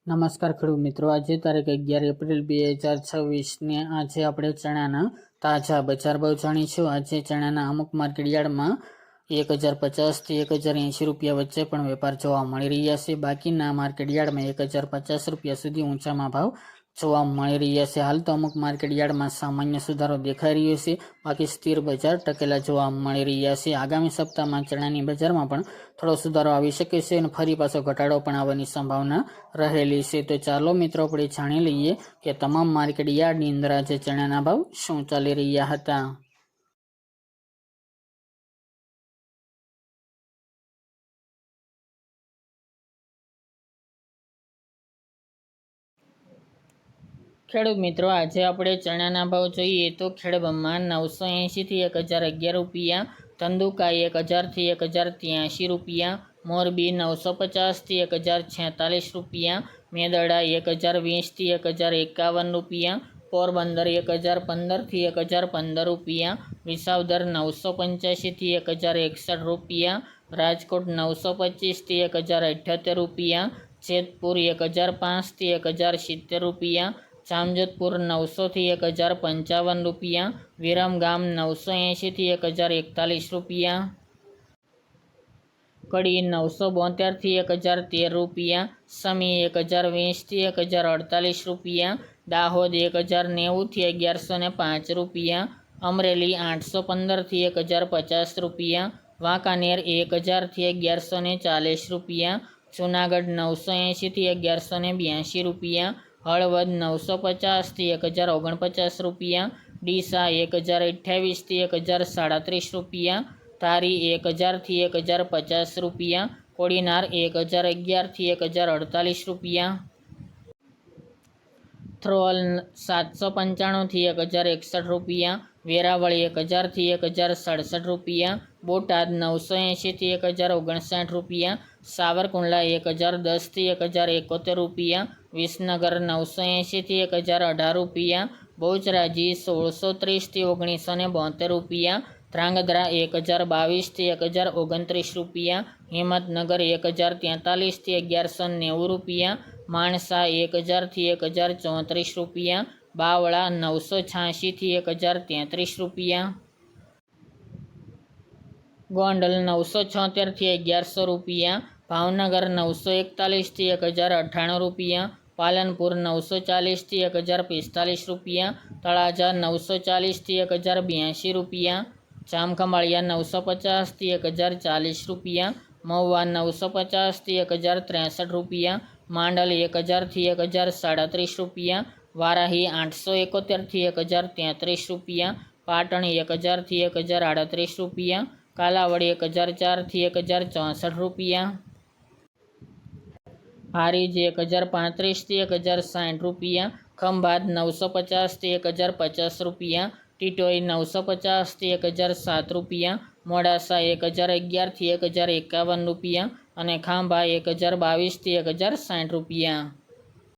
નમસ્કાર ખેડૂત મિત્રો, આજે તારીખ 11 એપ્રિલ 2026 ને આજે આપણે ચણાના તાજા બજાર ભાવ જાણીશું। આજે ચણાના અમુક માર્કેટ યાર્ડમાં 1050 થી 1080 રૂપિયા વચ્ચે પણ વેપાર જોવા મળી રહ્યા છે। બાકીના માર્કેટ યાર્ડમાં 1050 રૂપિયા સુધી ઊંચામાં ભાવ જોવા મળી રહ્યા છે। હાલ તો અમુક માર્કેટ યાર્ડમાં સામાન્ય સુધારો દેખાઈ રહ્યો છે, બાકી સ્થિર બજાર ટકેલા જોવા મળી રહ્યા છે। આગામી સપ્તાહમાં ચણાની બજારમાં પણ થોડો સુધારો આવી શકે છે અને ફરી પાછો ઘટાડો પણ આવવાની સંભાવના રહેલી છે। તો ચાલો મિત્રો આપણે જાણી લઈએ કે તમામ માર્કેટ યાર્ડની અંદર આજે ચણાના ભાવ શું ચાલી રહ્યા હતા। ખેડૂત મિત્રો, આજે આપણે ચણાના ભાવ જોઈએ તો ખેડબ્રહ્મા 980 થી 1011 રૂપિયા, ધંધુકા 1000 થી 1083 રૂપિયા, મોરબી 950 થી 1046 રૂપિયા, મેદરડા 1020 થી 1051 રૂપિયા, પોરબંદર 1015 થી 1015 રૂપિયા, વિસાવદર 985 થી 1061 રૂપિયા, રાજકોટ 925 થી 1078 રૂપિયા, જેતપુર 1005 થી 1070 રૂપિયા, જામજોધપુર 900 થી 1055 રૂપિયા, વિરમગામ 980 થી 1041 રૂપિયા, કડી 972 થી 1013 રૂપિયા, સમી 1020 થી 1048 રૂપિયા, દાહોદ 1090 થી 1105 રૂપિયા, અમરેલી 815 થી 1050 રૂપિયા, વાંકાનેર 1000 થી 1140 રૂપિયા, જૂનાગઢ 980 થી 1182 રૂપિયા, હળવદ 950 થી 1049 રૂપિયા, ડીસા 1028 થી 1037 રૂપિયા, ધારી 1000 થી 1050 રૂપિયા, કોડીનાર 1011 થી 1048 રૂપિયા, થ્રોલ 795 થી 1061 રૂપિયા, વેરાવળ 1000 થી 1067 રૂપિયા, બોટાદ 980 થી 1059 રૂપિયા, સાવરકુંડલા 1010 થી 1071 રૂપિયા, વિસનગર 980 થી 1018 રૂપિયા, બહુચરાજી 1630 થી 1972 રૂપિયા, ધ્રાંગધ્રા 1022 થી 1029 રૂપિયા, હિંમતનગર 1043 થી 1190 રૂપિયા, માણસા 1000 થી 1034 રૂપિયા, બાવળા 986 થી 1033 રૂપિયા, ગોંડલ 976 થી 1100 રૂપિયા, ભાવનગર 941 થી 1098 રૂપિયા, પાલનપુર 940 થી 1045 રૂપિયા, તળાજા 940 થી 1082 રૂપિયા, જામખંભાળિયા 950 થી 1040 રૂપિયા, મહુવા 950 થી 1063 રૂપિયા, માંડલ 1000 થી 1037 રૂપિયા, વારાહી 871 થી 1033 રૂપિયા, પાટણ 1000 થી 1038 રૂપિયા, કાલાવડ 1004 થી 1064 રૂપિયા, હારીજ 1035 થી 1060 રૂપિયા, ખંભાત 950 થી 1050 રૂપિયા, ટીટોઈ 950 થી 1007 રૂપિયા, મોડાસા 1011 થી 1051 રૂપિયા અને ખાંભા 1022 થી 1060 રૂપિયા।